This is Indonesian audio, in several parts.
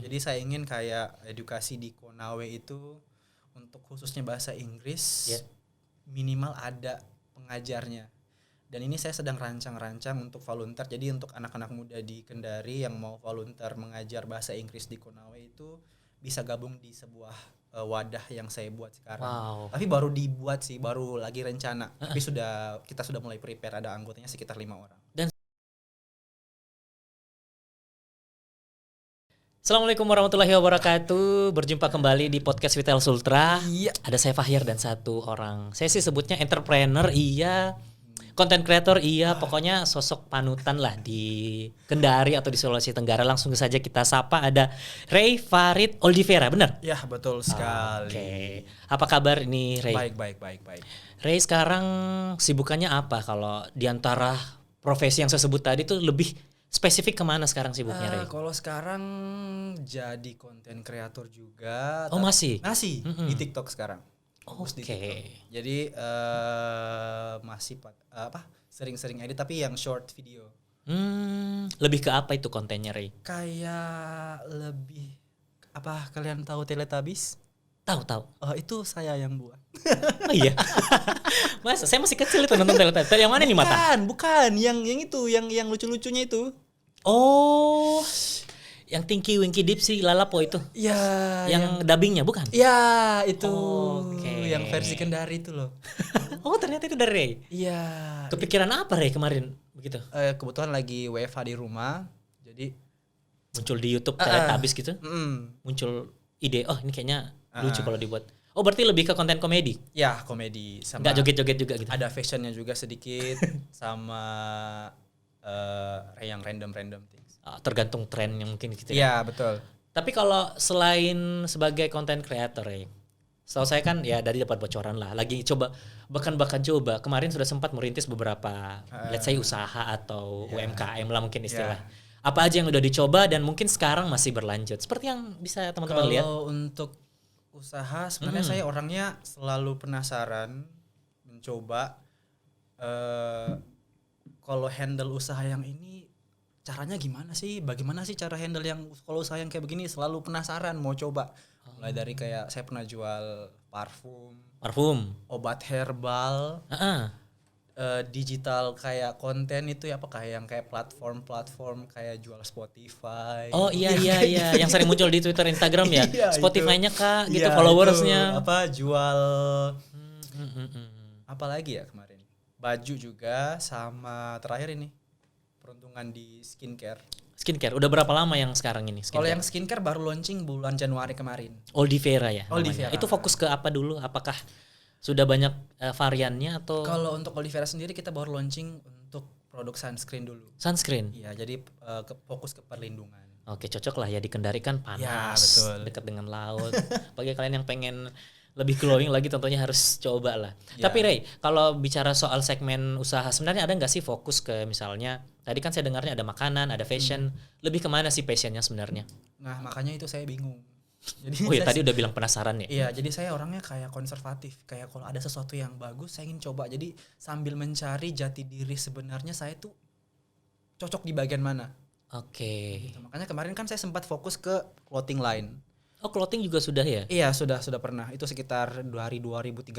Jadi saya ingin kayak edukasi di Konawe itu untuk khususnya bahasa Inggris minimal ada pengajarnya. Dan ini saya sedang rancang-rancang untuk volunteer. Jadi untuk anak-anak muda di Kendari yang mau volunteer mengajar bahasa Inggris di Konawe itu bisa gabung di sebuah wadah yang saya buat sekarang. Wow. Tapi baru dibuat sih, baru lagi rencana. Tapi kita sudah mulai prepare, ada anggotanya sekitar 5 orang. Assalamualaikum warahmatullahi wabarakatuh. Berjumpa kembali di podcast Vital Sultra. Iya. Ada saya Fahyar dan satu orang. Saya sih sebutnya entrepreneur, iya. Content creator, iya. Pokoknya sosok panutan lah di Kendari atau di Sulawesi Tenggara. Langsung saja kita sapa, ada Ray Farid Oldivera, benar? Ya, betul sekali. Oke. Apa kabar ini, Ray? Baik. Ray sekarang sibukannya apa? Kalau di antara profesi yang saya sebut tadi tuh lebih spesifik kemana sekarang sibuknya, Ray? Kalau sekarang jadi konten kreator juga. Oh, masih di TikTok sekarang. Oke. Jadi masih sering-sering edit tapi yang short video. Lebih ke apa itu kontennya, Ray? Kayak lebih apa kalian tahu Teletubbies? Tahu. Oh, itu saya yang buat. Oh iya. Mas, saya masih kecil itu nonton Teletubbies. Yang mana nih mata? Bukan, yang itu, yang lucu-lucunya itu. Oh. Yang Tinky Winky Dipsy Lalapo itu. Ya, yang dubbingnya bukan? Ya, itu. Oke. Yang versi Kendari itu loh. Oh, ternyata itu dari Ray. Iya. Kepikiran apa, Ray, kemarin begitu? Kebetulan lagi WFH di rumah. Jadi muncul di YouTube Teletubbies gitu. Muncul ide, oh ini kayaknya lucu kalau dibuat. Oh, berarti lebih ke konten komedi? Ya, komedi. Sama nggak joget-joget juga gitu? Ada fashionnya juga sedikit. Sama yang random things. Tergantung tren yang mungkin gitu ya. Iya, betul. Tapi kalau selain sebagai content creator, setahu saya kan ya dari dapat bocoran lah. Lagi coba, bahkan coba. Kemarin sudah sempat merintis beberapa, let's say usaha atau UMKM lah mungkin istilah. Apa aja yang udah dicoba dan mungkin sekarang masih berlanjut? Seperti yang bisa teman-teman lihat. Kalau untuk usaha sebenarnya saya orangnya selalu penasaran, mencoba. Kalau handle usaha yang ini caranya gimana sih? Bagaimana sih cara handle yang kalau usaha yang kayak begini? Selalu penasaran, mau coba. Mulai dari kayak saya pernah jual parfum, obat herbal, digital kayak konten itu ya, apa kayak yang kayak platform kayak jual Spotify. Oh iya, yang sering muncul di Twitter, Instagram ya. Iya, Spotify-nya Kak, gitu, iya, followersnya. Apa jual apa lagi ya kemarin? Baju juga, sama terakhir ini peruntungan di skincare. Udah berapa lama yang sekarang ini? Kalau yang skincare baru launching bulan Januari kemarin. Oldivera ya. Oldivera. Itu fokus ke apa dulu? Apakah sudah banyak variannya atau? Kalau untuk Oldivera sendiri kita baru launching untuk produk sunscreen dulu. Sunscreen. Iya, jadi fokus ke perlindungan. Oke, cocok lah ya, di Kendari kan panas, ya, betul. Dekat dengan laut. Bagi kalian yang pengen lebih glowing lagi tentunya harus coba lah. Ya. Tapi Ray, kalau bicara soal segmen usaha, sebenarnya ada nggak sih fokus ke misalnya, tadi kan saya dengarnya ada makanan, ada fashion, lebih kemana sih passionnya sebenarnya? Nah, makanya itu saya bingung. Jadi tadi udah bilang penasaran ya? Iya, jadi saya orangnya kayak konservatif. Kayak kalau ada sesuatu yang bagus, saya ingin coba. Jadi sambil mencari jati diri sebenarnya saya tuh cocok di bagian mana. Oke. Gitu. Makanya kemarin kan saya sempat fokus ke clothing line. Oh, clothing juga sudah ya? Iya, sudah pernah. Itu sekitar dari 2013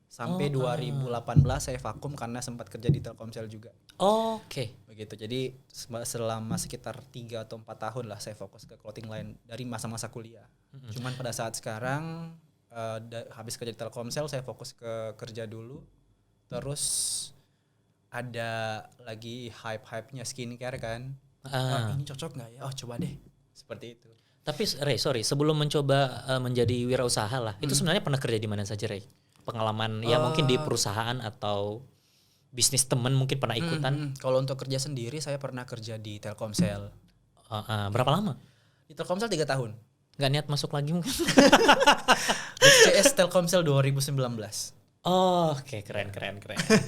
sampai 2018 saya vakum karena sempat kerja di Telkomsel juga. Oke. Begitu. Jadi selama sekitar 3 atau 4 tahun lah saya fokus ke clothing line dari masa-masa kuliah. Cuman pada saat sekarang habis kerja di Telkomsel saya fokus ke kerja dulu. Terus ada lagi hype-nya skincare kan. Ini cocok nggak ya? Oh, coba deh. Seperti itu. Tapi Ray, sorry, sebelum mencoba menjadi wirausaha lah, itu sebenarnya pernah kerja di mana saja, Ray? Pengalaman ya mungkin di perusahaan atau bisnis temen mungkin pernah ikutan? Kalau untuk kerja sendiri saya pernah kerja di Telkomsel. Berapa lama? Di Telkomsel 3 tahun. Nggak niat masuk lagi mungkin? CS Telkomsel 2019. Oh, oke, keren.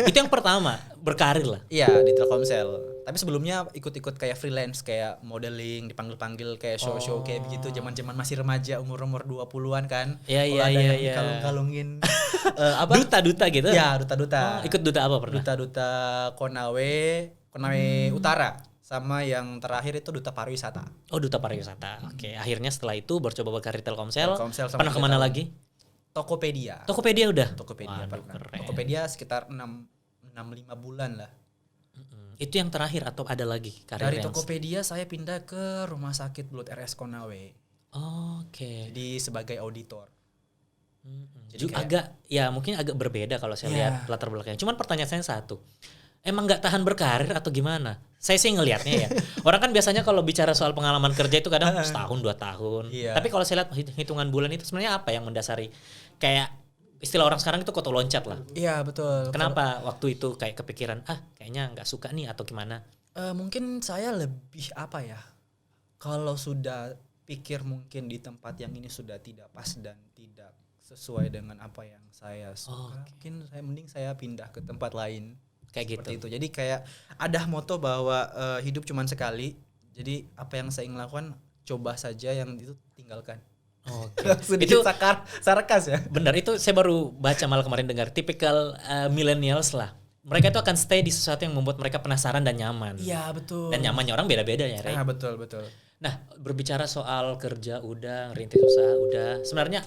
Itu yang pertama, berkarir lah. Iya, di Telkomsel. Tapi sebelumnya ikut-ikut kayak freelance, kayak modeling, dipanggil-panggil kayak show-show kayak begitu, zaman-zaman masih remaja, umur 20-an kan. Iya. Kalung-kalungin. Duta gitu? Iya, duta-duta. Ikut duta apa pernah? Duta-duta Konawe Utara. sama yang terakhir itu duta pariwisata. Oh, duta pariwisata. Oke, akhirnya setelah itu baru coba berkarir Telkomsel. Telkomsel sama Pernah 3 kemana tahun. lagi? Tokopedia. Tokopedia udah. Tokopedia Waduh, pernah. keren. Tokopedia sekitar 6-5 bulan lah. Itu yang terakhir atau ada lagi karir Dari yang Tokopedia saya pindah ke Rumah Sakit Blood RS Konawe. Oke. Jadi sebagai auditor. Jadi Jadi agak ya mungkin agak berbeda kalau saya Ya. lihat latar belakangnya. Cuman pertanyaan saya satu. Emang nggak tahan berkarir atau gimana? Saya sih ngelihatnya ya. Orang kan biasanya kalau bicara soal pengalaman kerja itu kadang setahun 2 tahun. Iya. Tapi kalau saya lihat hitungan bulan itu sebenarnya apa yang mendasari kayak istilah orang sekarang itu koto loncat lah. Iya betul. Kenapa waktu itu kayak kepikiran kayaknya nggak suka nih atau gimana? Mungkin saya lebih apa ya? Kalau sudah pikir mungkin di tempat yang ini sudah tidak pas dan tidak sesuai dengan apa yang saya suka, mungkin mending saya pindah ke tempat lain. Kayak Seperti gitu. itu. Jadi kayak ada moto bahwa hidup cuma sekali. Jadi apa yang saya ingin lakukan coba saja, yang itu tinggalkan. Oke. Sedikit Itu sarkas ya. benar, itu saya baru baca malah kemarin dengar tipikal millennials lah. Mereka itu akan stay di sesuatu yang membuat mereka penasaran dan nyaman. Iya betul. Dan nyamannya orang beda-beda ya, Rey. Betul. Nah, berbicara soal kerja udah, ngerintis usaha udah. Sebenarnya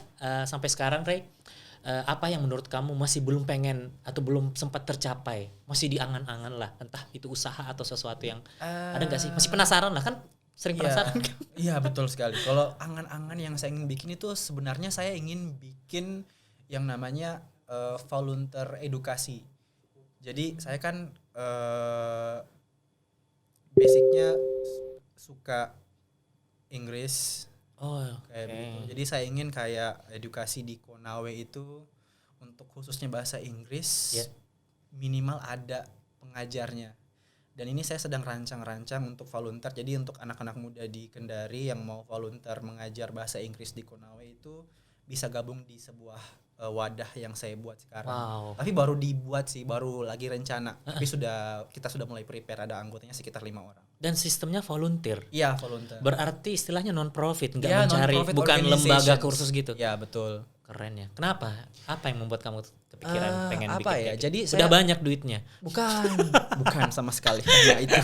sampai sekarang, Rey, apa yang menurut kamu masih belum pengen atau belum sempat tercapai? Masih di angan-angan lah, entah itu usaha atau sesuatu yang ada nggak sih? Masih penasaran lah kan? Sering penasaran kan? Iya betul sekali. Kalau angan-angan yang saya ingin bikin itu sebenarnya saya ingin bikin yang namanya volunteer edukasi. Jadi saya kan basicnya suka Inggris. Kayak begitu. Jadi saya ingin kayak edukasi di Konawe itu untuk khususnya bahasa Inggris minimal ada pengajarnya. Dan ini saya sedang rancang-rancang untuk volunteer. Jadi untuk anak-anak muda di Kendari yang mau volunteer mengajar bahasa Inggris di Konawe itu bisa gabung di sebuah wadah yang saya buat sekarang. Wow. Tapi baru dibuat sih, baru lagi rencana. Tapi kita sudah mulai prepare, ada anggotanya sekitar 5 orang. Dan sistemnya volunteer. Iya, volunteer. Berarti istilahnya non-profit, nggak Ya, mencari, non-profit bukan lembaga organizations. kursus gitu. Ya, betul. Keren ya. Kenapa? Apa yang membuat kamu kepikiran pengen apa bikin ya? kayak gitu? Jadi Udah saya- banyak duitnya. Bukan sama sekali. Ya itu.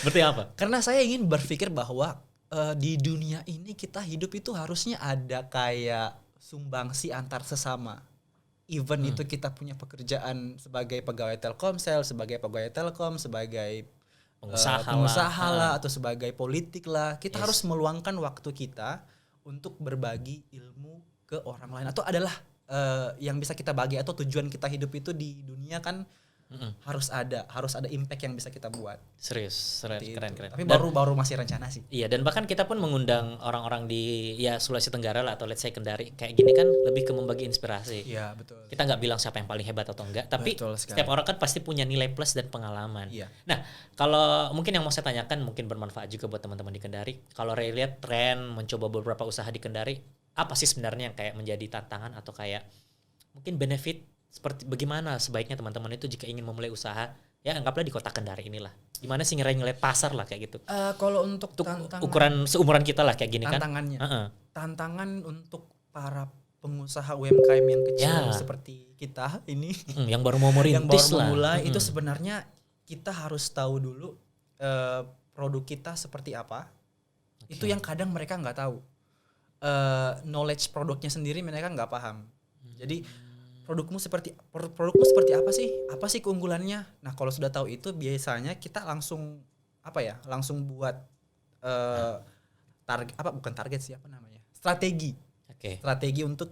Berarti apa? Karena saya ingin berpikir bahwa di dunia ini kita hidup itu harusnya ada kayak sumbangsi antar sesama. Even itu kita punya pekerjaan sebagai pegawai Telkomsel, sebagai pegawai Telkom, sebagai pengusaha lah atau sebagai politik lah, kita harus meluangkan waktu kita untuk berbagi ilmu ke orang lain, atau adalah yang bisa kita bagi, atau tujuan kita hidup itu di dunia kan harus ada impact yang bisa kita buat. Serius, keren. Tapi Dan- baru masih rencana sih. Iya, dan bahkan kita pun mengundang orang-orang di Sulawesi Tenggara lah atau let's say Kendari kayak gini kan lebih ke membagi inspirasi. Iya betul. Kita nggak bilang siapa yang paling hebat atau enggak, tapi Betul sekali. setiap orang kan pasti punya nilai plus dan pengalaman. Iya. Nah, kalau mungkin yang mau saya tanyakan mungkin bermanfaat juga buat teman-teman di Kendari. Kalau Ray lihat tren mencoba beberapa usaha di Kendari, apa sih sebenarnya yang kayak menjadi tantangan atau kayak mungkin benefit seperti bagaimana sebaiknya teman-teman itu jika ingin memulai usaha, ya anggaplah di kota Kendari inilah. Gimana sih ngeliat pasar lah kayak gitu. Kalau untuk Ukuran seumuran kita lah kayak gini kan. tantangannya, Heeh. tantangan untuk para pengusaha UMKM yang kecil Ya. seperti kita ini, Yang baru mau yang merintis baru lah. memulai, itu sebenarnya kita harus tahu dulu produk kita seperti apa. Itu yang kadang mereka nggak tahu. Knowledge produknya sendiri mereka nggak paham. Jadi produkmu seperti apa sih? Apa sih keunggulannya? Nah, kalau sudah tahu itu biasanya kita langsung langsung buat strategi Oke. strategi untuk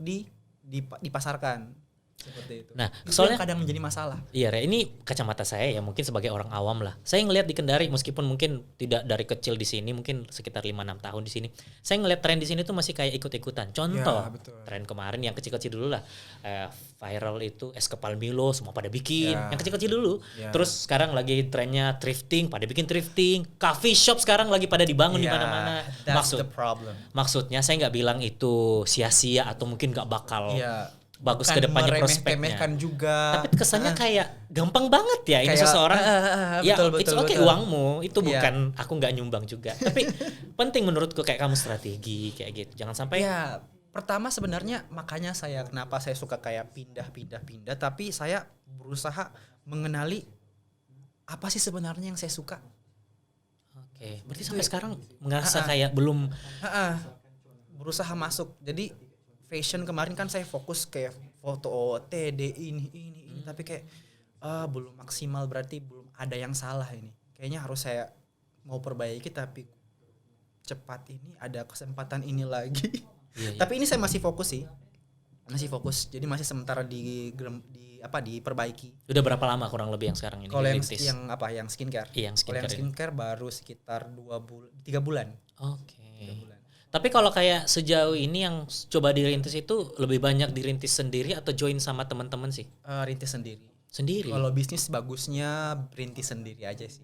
dipasarkan seperti itu. Nah, Itu soalnya yang kadang menjadi masalah. iya, Re, ini kacamata saya ya mungkin sebagai orang awam lah. Saya ngelihat di Kendari meskipun mungkin tidak dari kecil di sini, mungkin sekitar 5-6 tahun di sini. Saya ngelihat tren di sini tuh masih kayak ikut-ikutan. Contoh, Ya, betul. tren kemarin yang kecil-kecil dulu lah. Viral itu es kepal Milo semua pada bikin. Ya. Yang kecil-kecil dulu. Ya. Terus sekarang lagi trennya thrifting, pada bikin thrifting. Coffee shop sekarang lagi pada dibangun di Ya, mana-mana. that's the problem. Maksudnya saya nggak bilang itu sia-sia atau mungkin nggak bakal Iya. bagus Bukan ke depannya meremeh-temehkan prospeknya. juga. Tapi kesannya kayak gampang banget ya ini Kayak, seseorang. Ya, betul, it's betul, okay betul. uangmu, itu Iya. bukan aku nggak nyumbang juga. Tapi penting menurutku kayak kamu strategi kayak gitu. Jangan sampai Ya, pertama sebenarnya makanya kenapa saya suka kayak pindah, tapi saya berusaha mengenali apa sih sebenarnya yang saya suka. Oke. Berarti sampai sekarang ngerasa kayak belum. Berusaha masuk. Jadi fashion kemarin kan saya fokus kayak foto OOTD ini tapi kayak belum maksimal, berarti belum ada yang salah ini. Kayaknya harus saya mau perbaiki, tapi cepat ini ada kesempatan ini lagi. Iya. Tapi ini saya masih fokus sih. Masih fokus. Jadi masih sementara diperbaiki. Udah berapa lama kurang lebih yang sekarang ini? Kalau yang skincare. Iya, yang Kalau yang skincare baru sekitar 3 bulan. Oke. 3 bulan. Tapi kalau kayak sejauh ini yang coba dirintis itu lebih banyak dirintis sendiri atau join sama teman-teman sih? Rintis sendiri. Sendiri. Kalau bisnis bagusnya rintis sendiri aja sih.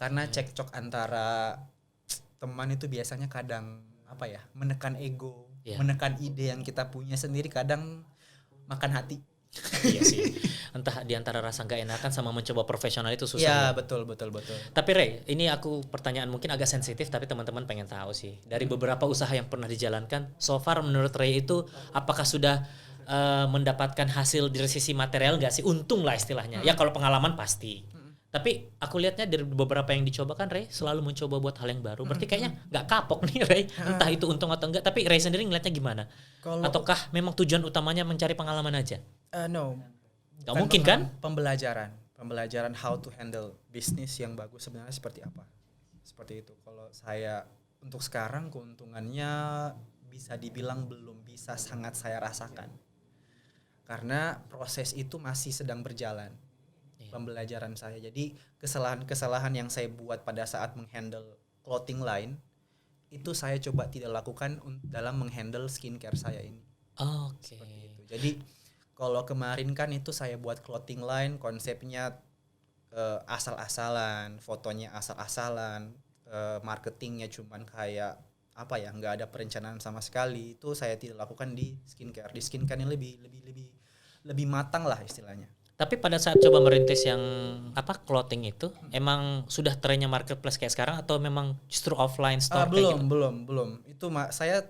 Karena cekcok antara teman itu biasanya kadang menekan ego, menekan ide yang kita punya sendiri, kadang makan hati. Iya sih. Entah di antara rasa gak enakan sama mencoba profesional itu susah. Iya, betul. Tapi Ray, ini aku pertanyaan mungkin agak sensitif tapi teman-teman pengen tahu sih. Dari beberapa usaha yang pernah dijalankan, so far menurut Ray itu apakah sudah mendapatkan hasil dari sisi material gak sih? Untung lah istilahnya. Ya kalau pengalaman pasti. Tapi aku lihatnya dari beberapa yang dicoba kan Ray selalu mencoba buat hal yang baru. Berarti kayaknya gak kapok nih Ray. Entah itu untung atau enggak. Tapi Ray sendiri ngeliatnya gimana? Ataukah memang tujuan utamanya mencari pengalaman aja? No. Gak mungkin kan? Pembelajaran how to handle bisnis yang bagus sebenarnya seperti apa. Seperti itu. Kalau saya untuk sekarang keuntungannya bisa dibilang belum bisa sangat saya rasakan. Karena proses itu masih sedang berjalan. Pembelajaran saya. Jadi kesalahan-kesalahan yang saya buat pada saat menghandle clothing line itu saya coba tidak lakukan dalam menghandle skincare saya ini. Oke. Seperti itu. Jadi kalau kemarin kan itu saya buat clothing line, konsepnya asal-asalan, fotonya asal-asalan, marketingnya cuman kayak nggak ada perencanaan sama sekali. Itu saya tidak lakukan di skincare. Di skincare ini lebih matang lah istilahnya. Tapi pada saat coba merintis yang clothing itu emang sudah trennya marketplace kayak sekarang atau memang justru offline store kayak gitu? Belum. Itu saya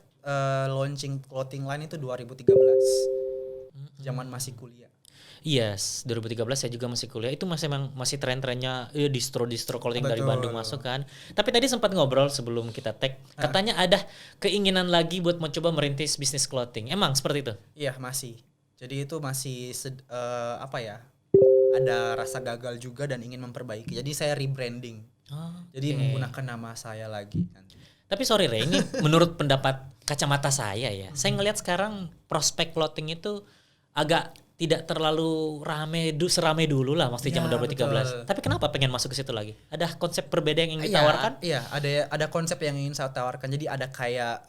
launching clothing line itu 2013. Zaman masih kuliah. Yes, 2013 saya juga masih kuliah. Itu masih tren-trennya distro clothing dari Bandung masuk kan. Tapi tadi sempat ngobrol sebelum kita tag, katanya ada keinginan lagi buat mencoba merintis bisnis clothing. Emang seperti itu? Iya, masih. Jadi itu masih ada rasa gagal juga dan ingin memperbaiki. Jadi saya rebranding. Jadi menggunakan nama saya lagi nanti. Tapi sorry Ray, ini menurut pendapat kacamata saya ya. Saya ngelihat sekarang prospek clothing itu agak tidak terlalu serame dulu lah waktu zaman 2013. Betul. Tapi kenapa pengen masuk ke situ lagi? Ada konsep berbeda yang ingin ditawarkan? Iya, ada konsep yang ingin saya tawarkan. Jadi ada kayak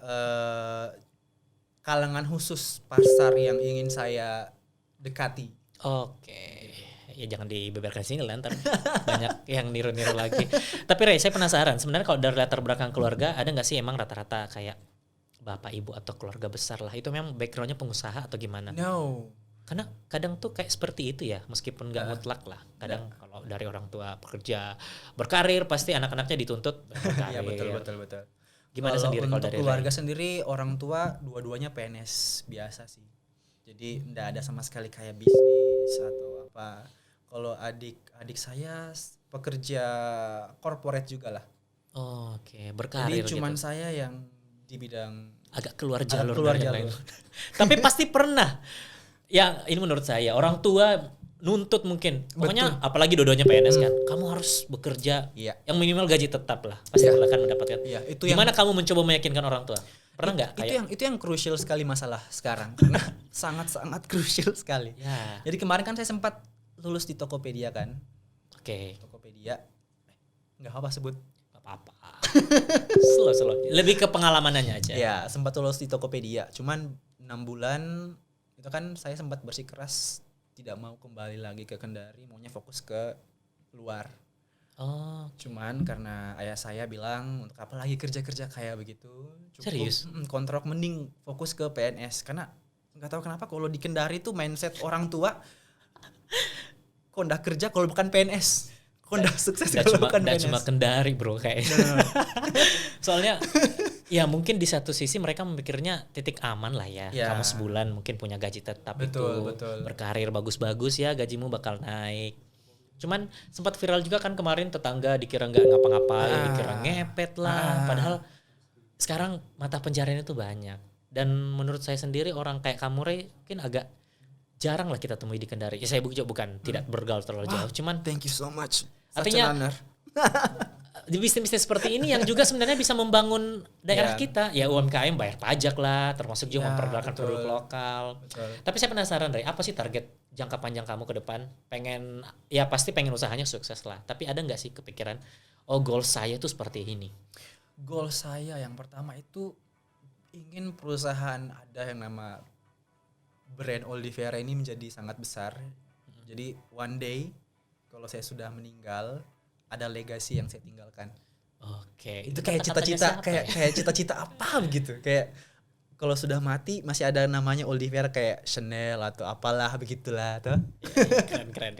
kalangan khusus pasar yang ingin saya dekati. Oke. Ya jangan dibeberkan sini lah, ntar banyak yang niru-niru lagi. Tapi Ray, saya penasaran. Sebenarnya kalau dari latar belakang keluarga, ada nggak sih emang rata-rata kayak bapak ibu atau keluarga besar lah? Itu memang backgroundnya pengusaha atau gimana? No. Karena kadang tuh kayak seperti itu ya, meskipun nggak mutlak lah. Kadang kalau dari orang tua bekerja berkarir, pasti anak-anaknya dituntut berkarir. Iya betul. Gimana sendiri kalau dari keluarga sendiri, orang tua dua-duanya PNS biasa sih. Jadi enggak ada sama sekali kayak bisnis atau apa. Kalau adik saya pekerja corporate juga lah. Oke, berkarir. Jadi cuman saya yang di bidang agak keluar jalur. Tapi pasti pernah. Ya ini menurut saya orang tua nuntut mungkin. Pokoknya apalagi dua-duanya PNS kan. Kamu harus bekerja yang minimal gaji tetap lah. Pasti akan mendapatkan. Itu gimana kamu mencoba meyakinkan orang tua? Pernah nggak? Itu yang krusial sekali masalah sekarang. Karena sangat krusial sekali. Ya. Jadi kemarin kan saya sempat lulus di Tokopedia kan. Oke. Tokopedia. Nggak apa sebut. Nggak apa-apa. Slow. Lebih ke pengalamannya aja. Ya, sempat lulus di Tokopedia. Cuman 6 bulan itu kan saya sempat bersikeras tidak mau kembali lagi ke Kendari, maunya fokus ke luar. Cuman karena ayah saya bilang untuk apa lagi kerja kayak begitu, cukup. Serius? Kontrak mending fokus ke PNS karena nggak tahu kenapa kalau di Kendari tuh mindset orang tua kok nggak kerja kalau bukan PNS, kok nggak sukses kalau bukan PNS. Cuma Kendari bro kayaknya. Soalnya ya mungkin di satu sisi mereka memikirnya titik aman lah ya. Kamu sebulan mungkin punya gaji tetap. Betul. Berkarir bagus-bagus ya gajimu bakal naik. Cuman sempat viral juga kan kemarin, tetangga dikira nggak ngapa-ngapain, dikira ngepet lah. Padahal sekarang mata pencarian itu banyak. Dan menurut saya sendiri orang kayak kamu Ray mungkin agak jarang lah kita temui di Kendari. Ya saya bukan tidak bergaul terlalu jauh. Cuman thank you so much. Artinya di bisnis-bisnis seperti ini yang juga sebenarnya bisa membangun daerah kita. Ya UMKM bayar pajak lah, termasuk juga memperkenalkan produk lokal. Tapi saya penasaran Ray, apa sih target jangka panjang kamu ke depan? Ya pasti pengen usahanya sukses lah. Tapi ada nggak sih kepikiran, oh goal saya tuh seperti ini? Goal saya yang pertama itu ingin perusahaan ada yang nama brand Oliveira ini menjadi sangat besar. Jadi one day kalau saya sudah meninggal, ada legacy yang saya tinggalkan. Oke, Itu kayak cita-cita kayak cita-cita apa begitu. Kayak kalau sudah mati masih ada namanya Oliveira kayak Chanel atau apalah begitulah tuh. Keren.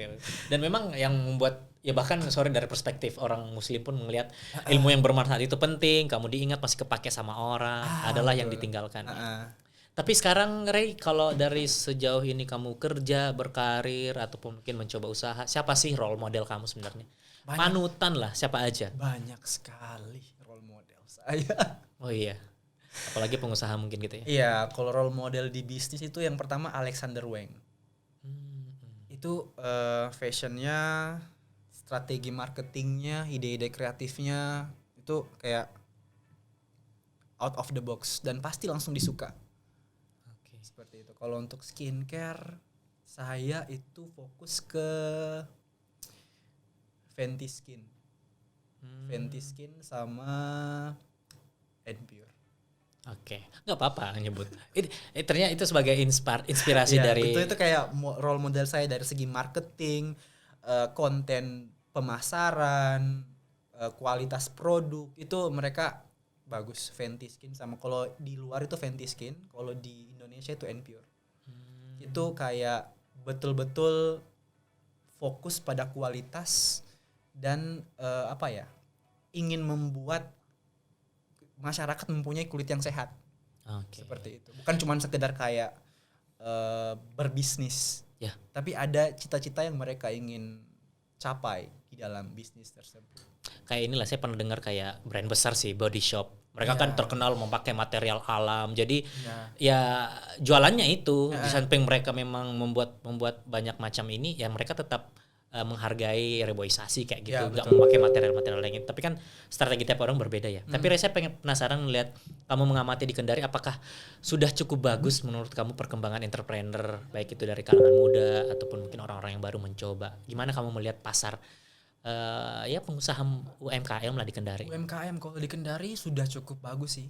Dan memang yang membuat ya bahkan dari perspektif orang muslim pun melihat ilmu yang bermanfaat itu penting, kamu diingat masih kepake sama orang, adalah yang ditinggalkan. Tapi sekarang Ray, kalau dari sejauh ini kamu kerja, berkarir ataupun mungkin mencoba usaha, siapa sih role model kamu sebenarnya? Panutan lah, siapa aja? Banyak sekali role model saya. Oh iya. Apalagi pengusaha mungkin gitu ya. Iya, kalau role model di bisnis itu yang pertama Alexander Wang. Itu fashionnya, strategi marketingnya, ide-ide kreatifnya itu kayak out of the box dan pasti langsung disuka. Seperti itu. Kalau untuk skincare, saya itu fokus ke Fenty Skin. Fenty Skin sama Enpure. Oke, nggak apa-apa nyebut. Ternyata itu sebagai inspirasi dari. Itu kayak role model saya dari segi marketing, konten pemasaran, kualitas produk itu mereka bagus. Fenty Skin sama kalau di luar itu Fenty Skin, kalau di Indonesia itu Enpure. Itu kayak betul-betul fokus pada kualitas dan ingin membuat masyarakat mempunyai kulit yang sehat. Seperti itu. Bukan cuma sekedar kayak berbisnis. Ya. Tapi ada cita-cita yang mereka ingin capai di dalam bisnis tersebut. Kayak inilah saya pernah dengar kayak brand besar sih, Body Shop. Mereka kan terkenal memakai material alam. Jadi ya jualannya itu di samping mereka memang membuat banyak macam ini, ya mereka tetap menghargai reboisasi kayak gitu, nggak memakai material-material lain. Tapi kan strategi tiap orang berbeda ya. Tapi saya penasaran melihat kamu mengamati di Kendari, apakah sudah cukup bagus menurut kamu perkembangan entrepreneur, baik itu dari kalangan muda ataupun mungkin orang-orang yang baru mencoba. Gimana kamu melihat pasar ya pengusaha UMKM lah di Kendari? UMKM kalau di Kendari sudah cukup bagus sih.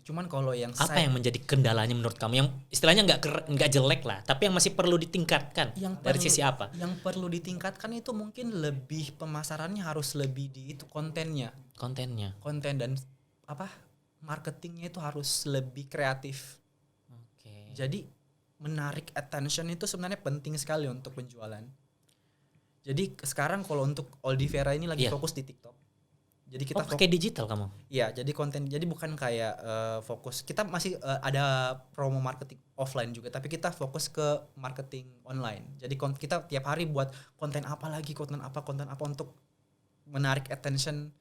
Cuman kalau yang yang menjadi kendalanya menurut kamu, yang istilahnya nggak jelek lah, tapi yang masih perlu ditingkatkan dari sisi apa? Yang perlu ditingkatkan itu mungkin lebih pemasarannya harus lebih di itu konten dan marketingnya itu harus lebih kreatif. Jadi menarik attention itu sebenarnya penting sekali untuk penjualan. Jadi sekarang kalau untuk Oliveira ini lagi fokus di TikTok. Jadi kita pakai digital kamu? Iya, jadi konten. Jadi bukan kayak fokus. Kita masih ada promo marketing offline juga, tapi kita fokus ke marketing online. Jadi kita tiap hari buat konten apa untuk menarik attention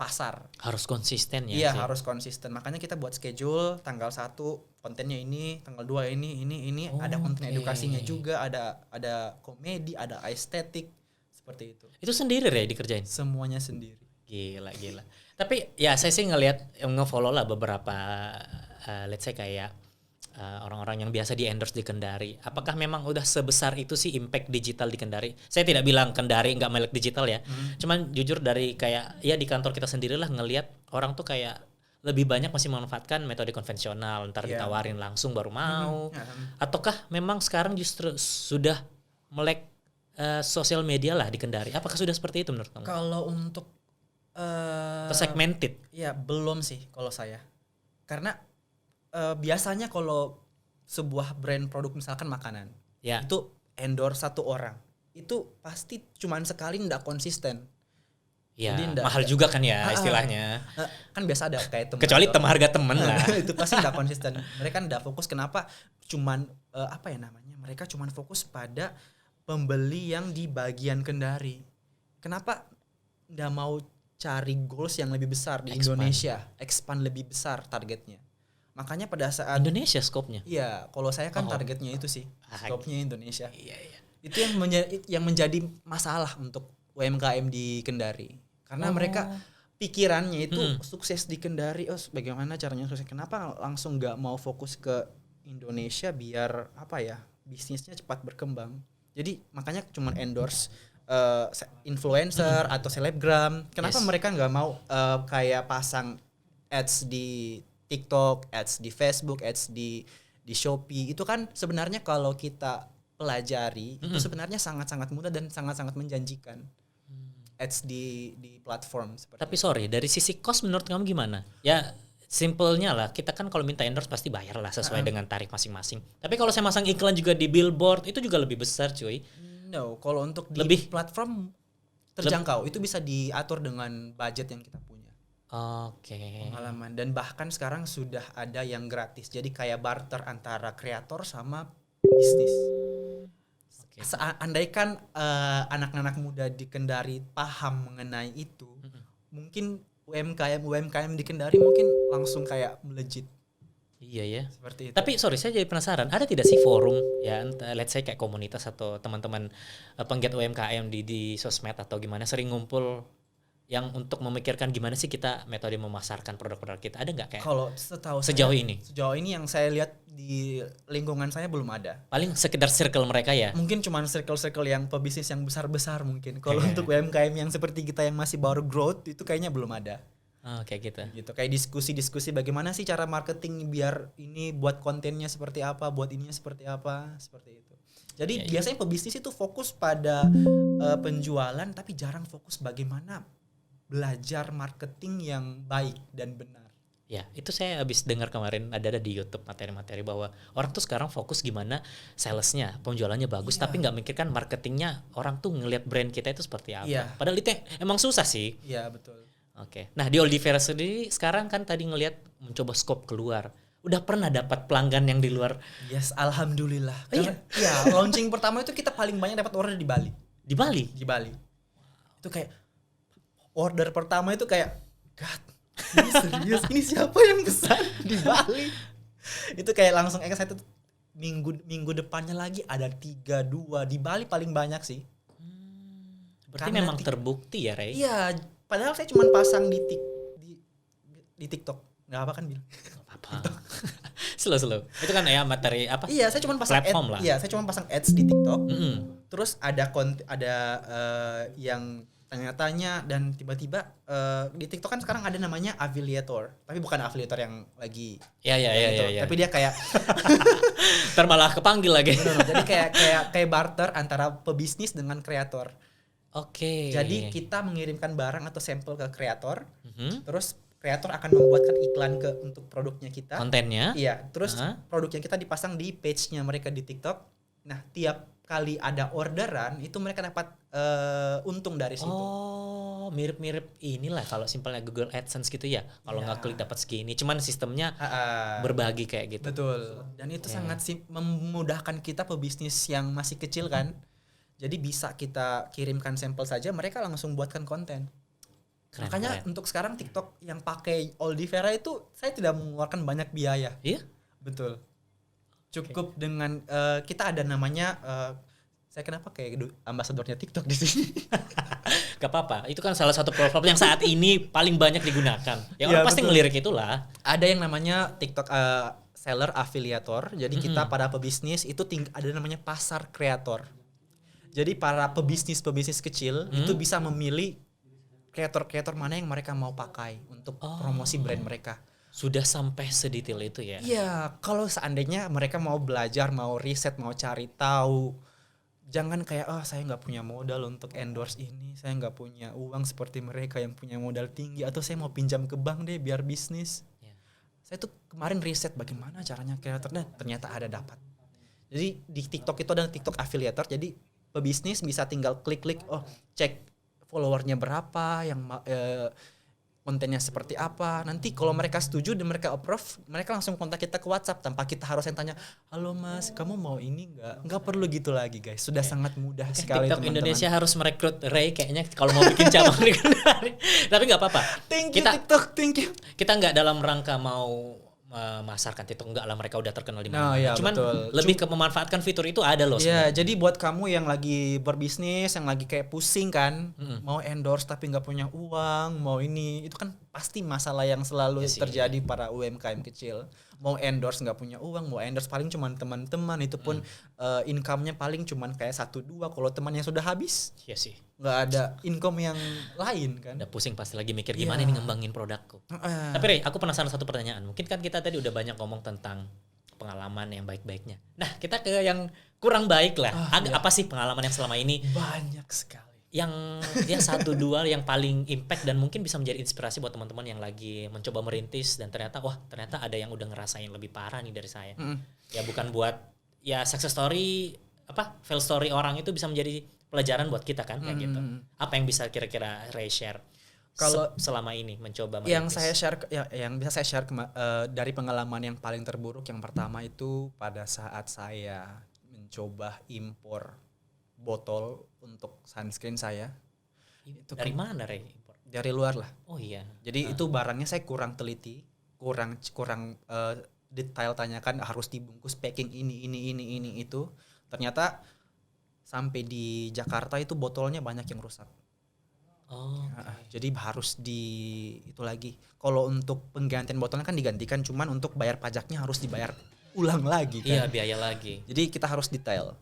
pasar. Harus konsisten ya. Iya, harus konsisten. Makanya kita buat schedule tanggal 1 kontennya ini, tanggal 2 ini, ada konten edukasinya juga, ada komedi, ada estetik seperti itu. Itu sendiri ya dikerjain? Semuanya sendiri. Gila. Tapi ya saya sih nge-follow lah beberapa let's say kayak orang-orang yang biasa di endorse di Kendari. Apakah memang udah sebesar itu sih impact digital di Kendari? Saya tidak bilang Kendari nggak melek digital ya. Cuman jujur dari kayak ya di kantor kita sendirilah ngelihat orang tuh kayak lebih banyak masih memanfaatkan metode konvensional, ntar ditawarin langsung baru mau. Ataukah memang sekarang justru sudah melek sosial media lah di Kendari? Apakah sudah seperti itu menurut kamu? Kalau untuk segmented? Ya belum sih kalau saya. Karena biasanya kalau sebuah brand produk misalkan makanan, itu endorse satu orang, itu pasti cuman sekali nggak konsisten. Ya mahal juga kan ya istilahnya. Kan biasa ada kayak teman. Kecuali harga temen lah. Itu pasti nggak konsisten. Mereka nggak fokus. Kenapa? Cuman mereka cuman fokus pada pembeli yang di bagian Kendari. Kenapa nggak mau cari goals yang lebih besar di Indonesia, expand lebih besar targetnya? Makanya pada saat Indonesia skopnya. iya, kalau saya kan targetnya itu sih, skopnya Indonesia. Iya. Itu yang menjadi masalah untuk UMKM di Kendari. Karena mereka pikirannya itu sukses di Kendari, bagaimana caranya sukses? Kenapa langsung nggak mau fokus ke Indonesia biar bisnisnya cepat berkembang? Jadi makanya cuma endorse influencer atau selebgram. Kenapa mereka nggak mau kayak pasang ads di TikTok, ads di Facebook, ads di Shopee? Itu kan sebenarnya kalau kita pelajari itu sebenarnya sangat-sangat mudah dan sangat-sangat menjanjikan. Ads di platform seperti Tapi sorry, dari sisi cost menurut kamu gimana? Ya simpelnya lah, kita kan kalau minta endorse pasti bayar lah sesuai dengan tarif masing-masing. Tapi kalau saya masang iklan juga di billboard itu juga lebih besar cuy. No, kalau untuk di platform terjangkau itu bisa diatur dengan budget yang kita punya. Oke. Pengalaman, dan bahkan sekarang sudah ada yang gratis. Jadi kayak barter antara kreator sama bisnis. Andaikan anak-anak muda di Kendari paham mengenai itu, mungkin UMKM di Kendari mungkin langsung kayak melejit. Iya ya. Seperti itu. Tapi sorry, saya jadi penasaran, ada tidak sih forum ya, let's say kayak komunitas atau teman-teman penggiat UMKM di sosmed atau gimana sering ngumpul yang untuk memikirkan gimana sih kita metode memasarkan produk-produk kita, ada nggak kayak? Kalau sejauh ini yang saya lihat di lingkungan saya belum ada. Paling sekedar circle mereka ya. Mungkin cuma circle yang pebisnis yang besar-besar mungkin. Kalau untuk UMKM yang seperti kita yang masih baru growth itu kayaknya belum ada. Kayak gitu. Gitu, kayak diskusi bagaimana sih cara marketing biar ini buat kontennya seperti apa, buat ininya seperti apa, seperti itu. Jadi biasanya pebisnis itu fokus pada penjualan tapi jarang fokus bagaimana belajar marketing yang baik dan benar. Ya, itu saya habis dengar kemarin ada di YouTube materi-materi bahwa orang tuh sekarang fokus gimana salesnya, penjualannya bagus, tapi nggak mikirkan marketingnya, orang tuh ngelihat brand kita itu seperti apa. Padahal itu emang susah sih. Iya, betul. Oke. Nah, di Olivera sendiri sekarang kan tadi ngelihat mencoba scope keluar. Udah pernah dapat pelanggan yang di luar? Yes, alhamdulillah. Iya, launching pertama itu kita paling banyak dapat order di Bali. Di Bali? Di Bali. Itu kayak order pertama itu kayak, God, ini serius, ini siapa yang pesan di Bali? Itu kayak langsung excited. Minggu depannya lagi ada 3-2 di Bali paling banyak sih. Berarti memang terbukti ya, Ray? Iya, padahal saya cuma pasang di TikTok. Nggak apa kan, Bil? Nggak apa-apa. Slow. Itu kan ya materi apa? Iya, saya cuma pasang platform lah. Iya, saya cuma pasang ads di TikTok. Terus ada yang tanya-tanya dan tiba-tiba di TikTok kan sekarang ada namanya affiliator, tapi bukan affiliator yang lagi ya. Tapi dia kayak ntar malah kepanggil lagi. Jadi kayak barter antara pebisnis dengan kreator. Oke. Jadi kita mengirimkan barang atau sampel ke kreator, terus kreator akan membuatkan iklan untuk produknya kita. Kontennya? Iya, terus produknya kita dipasang di page-nya mereka di TikTok. Nah, tiap kali ada orderan itu mereka dapat untung dari situ. Oh, mirip-mirip inilah kalau simpelnya Google AdSense gitu ya. Kalau nggak klik dapat segini, cuman sistemnya berbagi kayak gitu. Betul. Dan itu sangat memudahkan kita pebisnis yang masih kecil kan. Jadi bisa kita kirimkan sampel saja, mereka langsung buatkan konten. Makanya untuk sekarang TikTok yang pakai Olivera itu saya tidak mengeluarkan banyak biaya. Iya? Betul. Cukup dengan kita ada namanya saya kenapa kayak ambasadornya TikTok di sini. Gak apa-apa. Itu kan salah satu platform yang saat ini paling banyak digunakan. Ya orang pasti ngelirik itulah. Ada yang namanya TikTok seller affiliator. Jadi kita para pebisnis itu ada namanya pasar kreator. Jadi para pebisnis kecil itu bisa memilih kreator-kreator mana yang mereka mau pakai untuk promosi brand mereka. Sudah sampai sedetail itu ya? Iya, kalau seandainya mereka mau belajar, mau riset, mau cari tahu, jangan kayak saya nggak punya modal untuk endorse ini, saya nggak punya uang seperti mereka yang punya modal tinggi, atau saya mau pinjam ke bank deh biar bisnis. Saya tuh kemarin riset bagaimana caranya kreatornya, ternyata ada dapat. Jadi di TikTok itu ada TikTok affiliator, jadi pebisnis bisa tinggal klik-klik, cek followernya berapa, yang kontennya seperti apa. Nanti kalau mereka setuju dan mereka approve, mereka langsung kontak kita ke WhatsApp tanpa kita harus yang tanya, halo mas, kamu mau ini nggak perlu gitu lagi guys, sudah sangat mudah sekali TikTok teman-teman. Indonesia harus merekrut Ray kayaknya kalau mau bikin cabang di Kendari. Tapi nggak apa-apa. Thank you TikTok, thank you. Kita nggak dalam rangka mau memasarkan TikTok, enggak lah, mereka udah terkenal di mana. Ya, Cuman betul. lebih ke memanfaatkan fitur itu ada loh. Ya, jadi buat kamu yang lagi berbisnis, yang lagi kayak pusing kan, mau endorse tapi nggak punya uang, mau ini, itu kan pasti masalah yang selalu terjadi para UMKM kecil. Mau endorse nggak punya uang, mau endorse paling cuman teman-teman, itu pun income-nya paling cuman kayak 1-2, kalau temannya sudah habis. Iya sih. Nggak ada income yang lain kan. Udah pusing pasti lagi mikir gimana ini ngembangin produkku. Tapi Ray, aku penasaran satu pertanyaan. Mungkin kan kita tadi udah banyak ngomong tentang pengalaman yang baik-baiknya. Nah, kita ke yang kurang baik lah. Apa sih pengalaman yang selama ini? Banyak sekali. Yang ya 1-2 yang paling impact dan mungkin bisa menjadi inspirasi buat teman-teman yang lagi mencoba merintis dan ternyata ada yang udah ngerasain lebih parah nih dari saya. Ya bukan buat ya success story, fail story orang itu bisa menjadi pelajaran buat kita kan kayak gitu. Apa yang bisa kira-kira Ray share kalau selama ini mencoba merintis? Yang saya share yang bisa saya share dari pengalaman yang paling terburuk, yang pertama itu pada saat saya mencoba impor botol untuk sunscreen saya. Itu dari mana, Ray? Dari luar lah. Oh iya. Jadi itu barangnya saya kurang teliti, kurang detail, tanyakan harus dibungkus packing ini itu. Ternyata sampai di Jakarta itu botolnya banyak yang rusak. Oh. Jadi harus itu lagi. Kalau untuk penggantian botolnya kan digantikan, cuman untuk bayar pajaknya harus dibayar ulang lagi kan. Iya, biaya lagi. Jadi kita harus detail.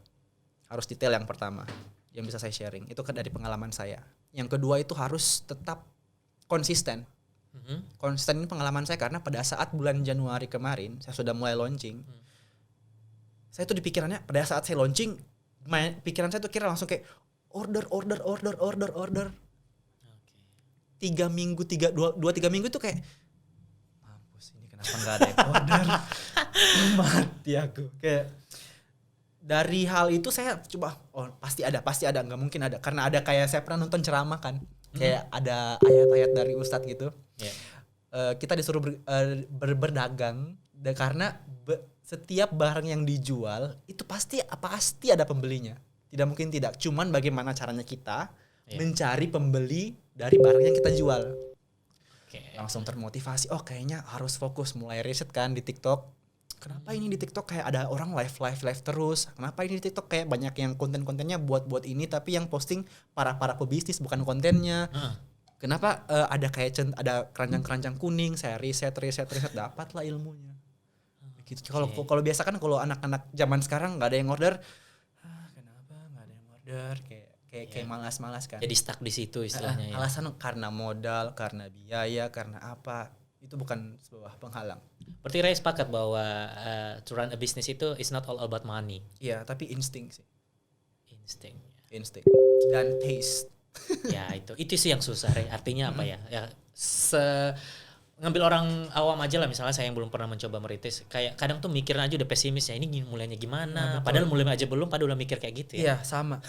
Harus detail yang pertama yang bisa saya sharing. Itu kan dari pengalaman saya. Yang kedua itu harus tetap konsisten. Konsisten ini pengalaman saya karena pada saat bulan Januari kemarin saya sudah mulai launching. Saya tuh di pikirannya pada saat saya launching, pikiran saya tuh kira langsung kayak order. 3 minggu 3 minggu tuh kayak mampus, ini kenapa enggak ada yang order. Mati aku. Kayak dari hal itu saya coba pasti ada, nggak mungkin ada, karena ada kayak saya pernah nonton ceramah kan, kayak ada ayat-ayat dari ustadz gitu. Kita disuruh berdagang karena setiap barang yang dijual itu pasti ada pembelinya, tidak mungkin tidak, cuman bagaimana caranya kita mencari pembeli dari barang yang kita jual. Langsung termotivasi, kayaknya harus fokus, mulai riset kan di TikTok. Kenapa ini di TikTok kayak ada orang live terus? Kenapa ini di TikTok kayak banyak yang kontennya buat ini, tapi yang posting para pebisnis bukan kontennya? Kenapa ada kayak ada keranjang kuning? Saya riset, dapatlah ilmunya. Gitu. Kalau biasa kan kalau anak-anak zaman sekarang nggak ada yang order, kenapa nggak ada yang order? Kayak malas-malas kan. Jadi stuck di situ istilahnya. Alasan karena modal, karena biaya, karena apa? Itu bukan sebuah penghalang. Berarti Ray sepakat bahwa to run a business itu is not all about money. Iya, tapi insting sih. Insting dan taste. Ya itu sih yang susah, Ray. Artinya apa ya? Ya ngambil orang awam aja lah, misalnya saya yang belum pernah mencoba merintis, kayak kadang tuh mikirnya aja udah pesimis ya, ini mulainya gimana? Padahal mulai aja belum, padahal udah mikir kayak gitu ya. Iya, sama.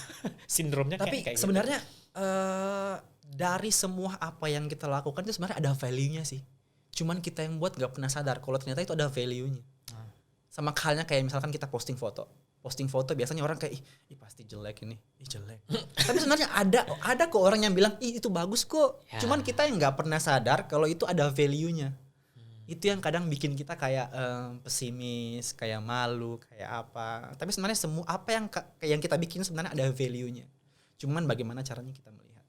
Sindromnya tapi kayak sebenarnya dari semua apa yang kita lakukan itu sebenarnya ada value-nya sih. Cuman kita yang buat gak pernah sadar kalau ternyata itu ada value-nya. Sama halnya kayak misalkan kita posting foto biasanya orang kayak ih pasti jelek ini, jelek. Tapi sebenarnya ada kok orang yang bilang ih itu bagus kok. Ya. Cuman kita yang nggak pernah sadar kalau itu ada value-nya. Itu yang kadang bikin kita kayak pesimis, kayak malu, kayak apa. Tapi sebenarnya semua apa yang kita bikin sebenarnya ada value-nya. Cuman bagaimana caranya kita melihat.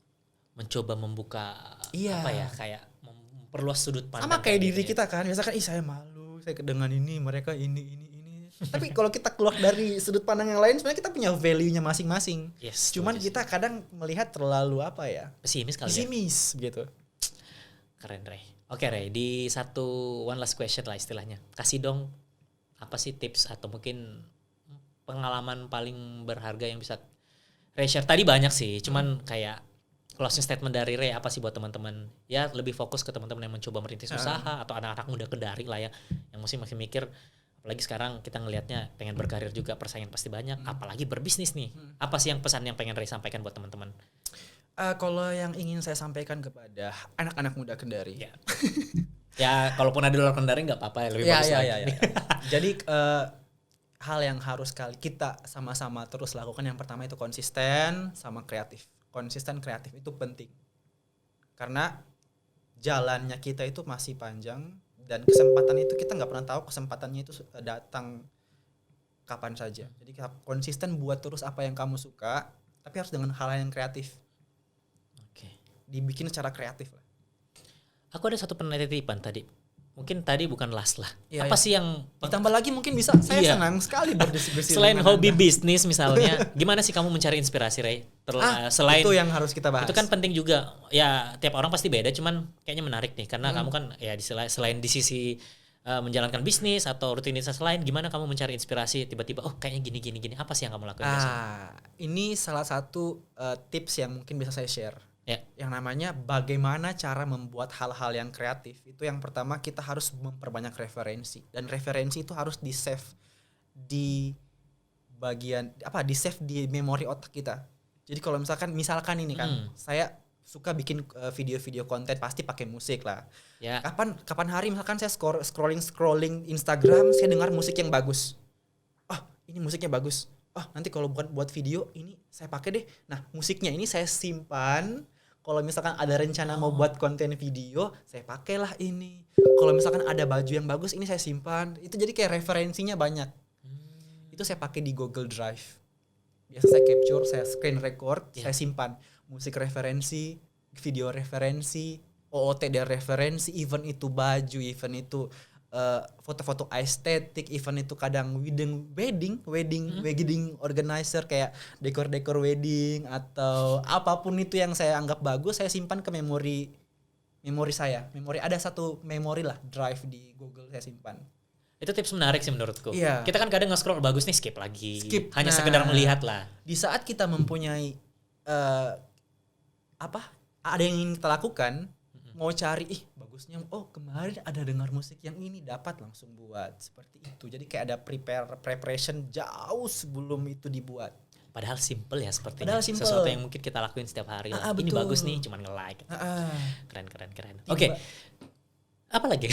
Mencoba membuka apa ya, kayak memperluas sudut pandang. Sama kayak diri kita kan, misalkan saya malu, saya dengan ini, mereka ini. Tapi kalau kita keluar dari sudut pandang yang lain, sebenarnya kita punya value-nya masing-masing. Yes, cuman kita kadang melihat terlalu apa ya? Pesimis gitu. Keren, Ray. Oke, Ray, di one last question lah istilahnya. Kasih dong apa sih tips atau mungkin pengalaman paling berharga yang bisa Ray share. Tadi banyak sih, cuman kayak closing statement dari Ray apa sih buat teman-teman? Ya lebih fokus ke teman-teman yang mencoba merintis usaha atau anak-anak muda Kendari lah ya, yang masih mikir. Apalagi sekarang kita ngelihatnya pengen berkarir juga, persaingan pasti banyak, apalagi berbisnis nih. Apa sih pesan yang pengen Ray sampaikan buat teman-teman? Kalau yang ingin saya sampaikan kepada anak-anak muda Kendari. Ya. Ya, kalaupun ada di luar Kendari nggak apa-apa ya, lebih bagus lagi. Ya. Jadi hal yang harus kita sama-sama terus lakukan, yang pertama itu konsisten sama kreatif. Konsisten kreatif itu penting. Karena jalannya kita itu masih panjang dan kesempatan itu kita nggak pernah tahu kesempatannya itu datang kapan saja. Jadi konsisten buat terus apa yang kamu suka, tapi harus dengan hal yang kreatif. Oke. Dibikin secara kreatif lah. Aku ada satu penelitian tadi. Mungkin tadi bukan last lah. Iya, Apa iya. sih yang Ditambah lagi mungkin bisa, saya Iya. senang sekali berdiskusi. selain dengan hobi Anda. bisnis misalnya, gimana sih kamu mencari inspirasi, Ray? Selain itu yang harus kita bahas. itu kan penting juga. Ya, tiap orang pasti beda, cuman kayaknya menarik nih karena kamu kan ya selain di sisi menjalankan bisnis atau rutinitas lain, gimana kamu mencari inspirasi tiba-tiba kayaknya gini. Apa sih yang kamu lakukan biasanya? Ini salah satu tips yang mungkin bisa saya share. Ya. Yang namanya bagaimana cara membuat hal-hal yang kreatif. Itu yang pertama kita harus memperbanyak referensi, dan referensi itu harus di-save di bagian di-save di memori otak kita. Jadi kalau misalkan ini kan saya suka bikin video-video konten, pasti pakai musik lah. Ya. Kapan hari misalkan saya scrolling Instagram, saya dengar musik yang bagus. Ini musiknya bagus. Nanti kalau buat video ini saya pakai deh. Nah, musiknya ini saya simpan. Kalau misalkan ada rencana mau buat konten video, saya pakailah ini. Kalau misalkan ada baju yang bagus, ini saya simpan. Itu jadi kayak referensinya banyak. Itu saya pakai di Google Drive. Biasa saya capture, saya screen record, saya simpan. Musik referensi, video referensi, OOTD referensi, event itu baju, event itu foto-foto estetik, event itu kadang wedding organizer, kayak dekor wedding atau apapun itu yang saya anggap bagus, saya simpan ke memori saya. Ada satu memori lah, drive di Google saya simpan. Itu tips menarik sih menurutku. Iya. Kita kan kadang nge-scroll bagus nih, skip lagi. Skip. Hanya Nah, sekedar melihat lah. Di saat kita mempunyai ada yang ingin kita lakukan, mau cari bagusnya, kemarin ada dengar musik yang ini, dapat langsung buat seperti itu. Jadi kayak ada preparation jauh sebelum itu dibuat. Padahal simple ya sepertinya. Padahal simple. Sesuatu yang mungkin kita lakuin setiap hari lah. Ini Betul. bagus nih, cuman nge-like. Keren. Oke. Apa lagi?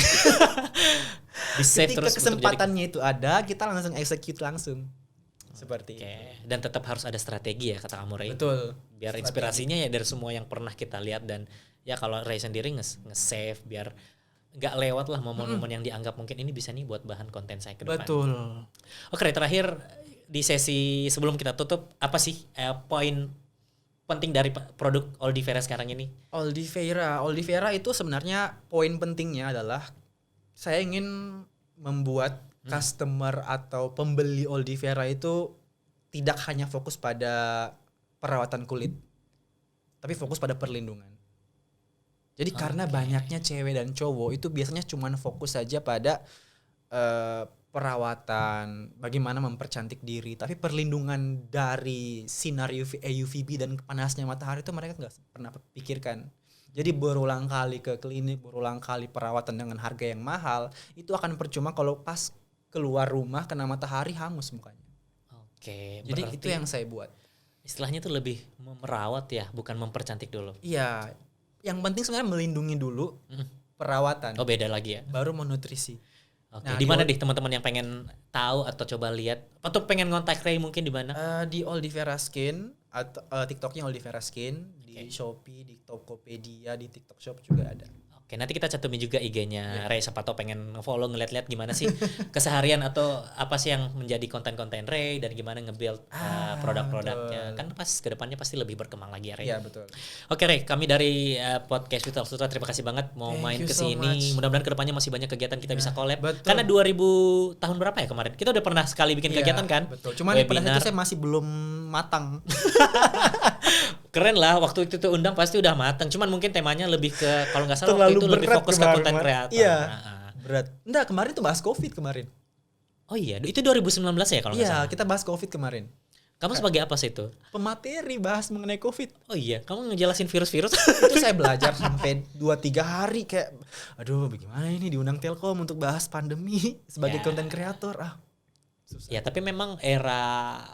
Di-save Ketika terus untuk kesempatannya itu ada, kita langsung execute langsung. Seperti itu. Dan tetap harus ada strategi ya, kata kamu, Ray. Betul. Biar inspirasinya ya dari semua yang pernah kita lihat, dan ya kalau Ray sendiri nge-save biar nggak lewat lah momen-momen yang dianggap mungkin ini bisa nih buat bahan konten saya ke depan. Betul. Oke, Ray, terakhir di sesi sebelum kita tutup, apa sih poin penting dari produk Oldivera sekarang ini? Oldivera itu sebenarnya poin pentingnya adalah saya ingin membuat customer atau pembeli Oldivera itu tidak hanya fokus pada perawatan kulit, tapi fokus pada perlindungan. Jadi karena banyaknya cewek dan cowok itu biasanya cuman fokus saja pada perawatan, bagaimana mempercantik diri, tapi perlindungan dari sinar UVB dan panasnya matahari itu mereka nggak pernah pikirkan. Jadi berulang kali ke klinik, berulang kali perawatan dengan harga yang mahal, itu akan percuma kalau pas keluar rumah kena matahari hangus mukanya. Oke, Jadi itu yang saya buat. Istilahnya tuh lebih merawat ya, bukan mempercantik dulu. Iya, yang penting sebenarnya melindungi dulu perawatan. Oh, beda lagi ya. Baru menutrisi. Oke, Nah, di mana deh teman-teman yang pengen tahu atau coba lihat atau pengen ngontak Ray mungkin di mana? Di Oldivera Skin atau TikToknya Oldivera Skin, di Shopee, di Tokopedia, di TikTok Shop juga ada. Oke, nanti kita cantumin juga IG-nya Ray, siapa tau pengen follow, ngeliat-liat gimana sih keseharian atau apa sih yang menjadi konten-konten Ray dan gimana nge-build produk-produknya. Kan pas kedepannya pasti lebih berkembang lagi ya, Ray. Iya, betul. Oke, Ray, kami dari podcast Vital Sutra terima kasih banget mau main ke sini. Mudah-mudahan kedepannya masih banyak kegiatan kita bisa collab. Betul. Karena 2000 tahun berapa ya kemarin? Kita udah pernah sekali bikin kegiatan kan? Betul. Cuman pada saat itu saya masih belum matang. Keren lah, waktu itu tuh undang pasti udah matang. Cuman mungkin temanya lebih ke, kalau nggak salah waktu itu lebih fokus ke konten kreator. Iya, berat. Enggak, kemarin tuh bahas COVID kemarin. Oh iya, itu 2019 ya kalau nggak salah. Iya, kita bahas COVID kemarin. Kamu sebagai apa sih itu? Pemateri bahas mengenai COVID. Oh iya, kamu ngejelasin virus-virus. Itu saya belajar sampai 2-3 hari kayak, aduh bagaimana ini diundang Telkom untuk bahas pandemi sebagai konten kreator. Susah. Ya, tapi memang era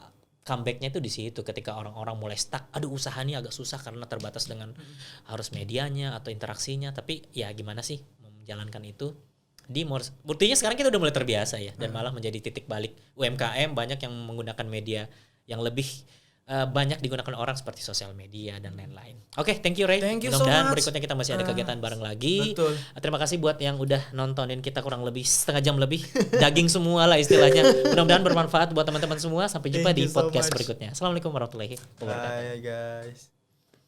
comebacknya itu di situ ketika orang-orang mulai stuck. Aduh, usaha ini agak susah karena terbatas dengan harus medianya atau interaksinya. Tapi ya gimana sih menjalankan itu? Buktinya sekarang kita udah mulai terbiasa ya, dan malah menjadi titik balik UMKM banyak yang menggunakan media yang lebih banyak digunakan orang seperti sosial media dan lain-lain. Oke, thank you Ray. Thank you Mudah-mudahan so much. berikutnya kita masih ada kegiatan bareng lagi. Betul. Terima kasih buat yang udah nontonin kita kurang lebih setengah jam lebih. Daging semua lah istilahnya. Mudah-mudahan bermanfaat buat teman-teman semua. Sampai jumpa Thank di you so podcast much. berikutnya. Assalamualaikum warahmatullahi wabarakatuh. Bye guys.